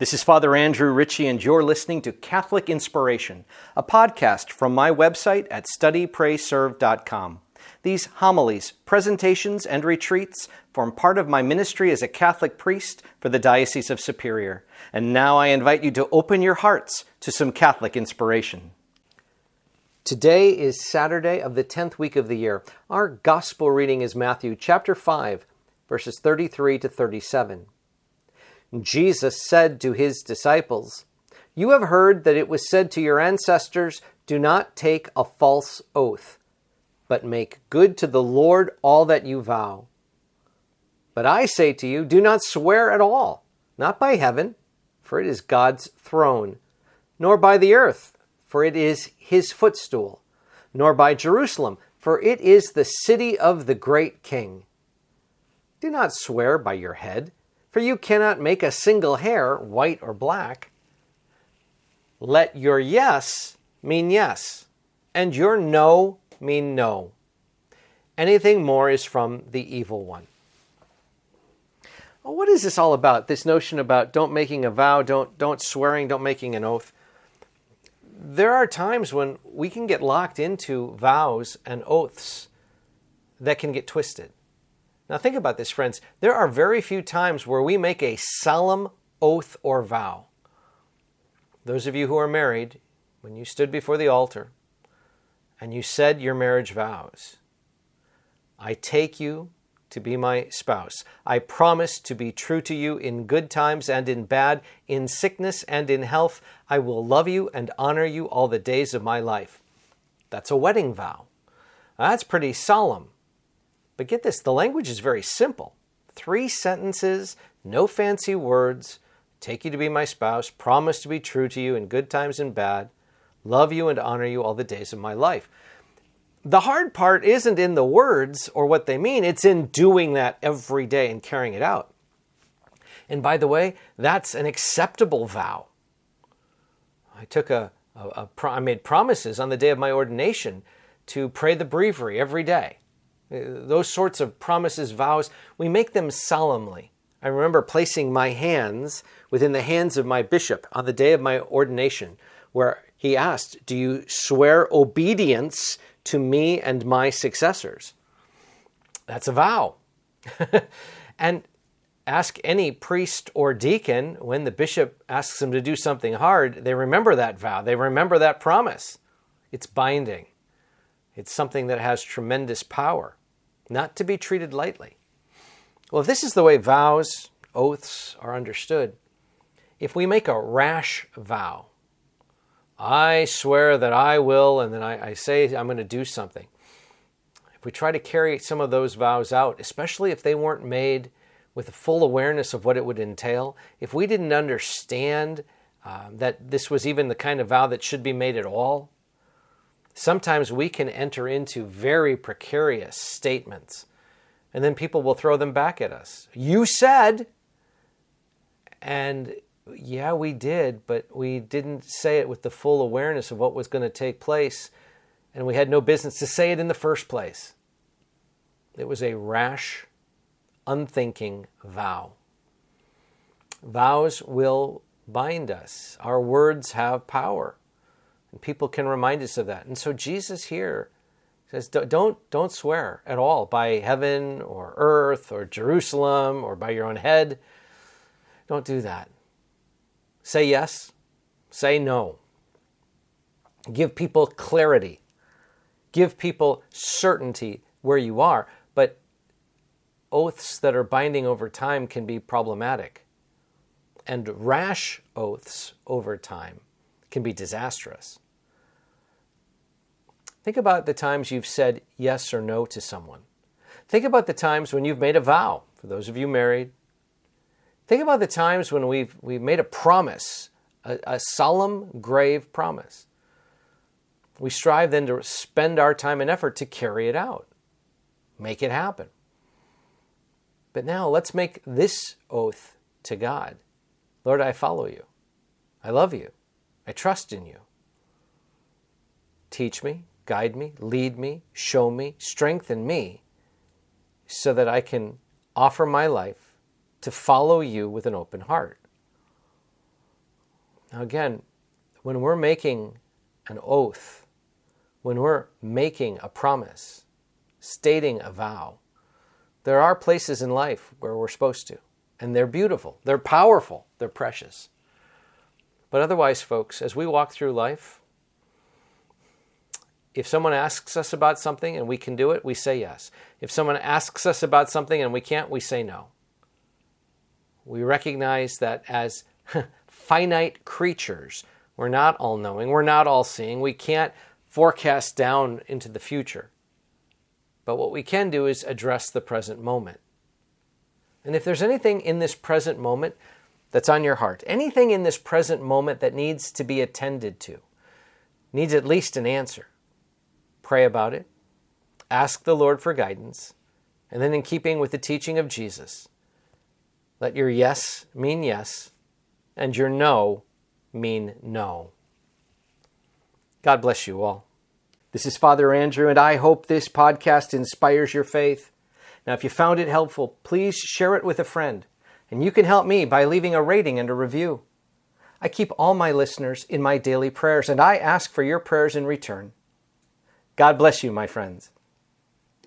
This is Father Andrew Ritchie, and you're listening to Catholic Inspiration, a podcast from my website at studyprayserve.com. These homilies, presentations, and retreats form part of my ministry as a Catholic priest for the Diocese of Superior. And now I invite you to open your hearts to some Catholic inspiration. Today is Saturday of the 10th week of the year. Our Gospel reading is Matthew chapter 5, verses 33 to 37. Jesus said to his disciples, "You have heard that it was said to your ancestors, 'Do not take a false oath, but make good to the Lord all that you vow.' But I say to you, do not swear at all, not by heaven, for it is God's throne, nor by the earth, for it is his footstool, nor by Jerusalem, for it is the city of the great King. Do not swear by your head, for you cannot make a single hair white or black. Let your yes mean yes, and your no mean no. Anything more is from the evil one." Well, what is this all about? This notion about don't making a vow, don't swearing, don't making an oath. There are times when we can get locked into vows and oaths that can get twisted. Now think about this, friends. There are very few times where we make a solemn oath or vow. Those of you who are married, when you stood before the altar and you said your marriage vows, "I take you to be my spouse. I promise to be true to you in good times and in bad, in sickness and in health. I will love you and honor you all the days of my life." That's a wedding vow. That's pretty solemn. But get this, the language is very simple. 3 sentences, no fancy words. Take you to be my spouse, promise to be true to you in good times and bad, love you and honor you all the days of my life. The hard part isn't in the words or what they mean, it's in doing that every day and carrying it out. And by the way, that's an acceptable vow. I made promises on the day of my ordination to pray the breviary every day. Those sorts of promises, vows, we make them solemnly. I remember placing my hands within the hands of my bishop on the day of my ordination, where he asked, "Do you swear obedience to me and my successors?" That's a vow. And ask any priest or deacon, when the bishop asks them to do something hard, they remember that vow. They remember that promise. It's binding. It's something that has tremendous power, not to be treated lightly. Well, if this is the way vows, oaths are understood, if we make a rash vow, I swear that I will, and then I say I'm going to do something. If we try to carry some of those vows out, especially if they weren't made with a full awareness of what it would entail, if we didn't understand that this was even the kind of vow that should be made at all, sometimes we can enter into very precarious statements, and then people will throw them back at us. You said, and yeah, we did, but we didn't say it with the full awareness of what was going to take place, and we had no business to say it in the first place. It was a rash, unthinking vow. Vows will bind us. Our words have power. And people can remind us of that. And so Jesus here says, don't swear at all by heaven or earth or Jerusalem or by your own head. Don't do that. Say yes, say no. Give people clarity. Give people certainty where you are. But oaths that are binding over time can be problematic. And rash oaths over time can be disastrous. Think about the times you've said yes or no to someone. Think about the times when you've made a vow, for those of you married. Think about the times when we've made a promise, a solemn, grave promise. We strive then to spend our time and effort to carry it out, make it happen. But now let's make this oath to God. Lord, I follow you. I love you. I trust in you. Teach me, guide me, lead me, show me, strengthen me, so that I can offer my life to follow you with an open heart. Now again, when we're making an oath, when we're making a promise, stating a vow, there are places in life where we're supposed to. And they're beautiful, they're powerful, they're precious. But otherwise, folks, as we walk through life, if someone asks us about something and we can do it, we say yes. If someone asks us about something and we can't, we say no. We recognize that as finite creatures, we're not all-knowing, we're not all-seeing, we can't forecast down into the future. But what we can do is address the present moment. And if there's anything in this present moment that's on your heart, anything in this present moment that needs to be attended to, needs at least an answer, pray about it, ask the Lord for guidance, and then in keeping with the teaching of Jesus, let your yes mean yes, and your no mean no. God bless you all. This is Father Andrew, and I hope this podcast inspires your faith. Now, if you found it helpful, please share it with a friend. And you can help me by leaving a rating and a review. I keep all my listeners in my daily prayers, and I ask for your prayers in return. God bless you, my friends.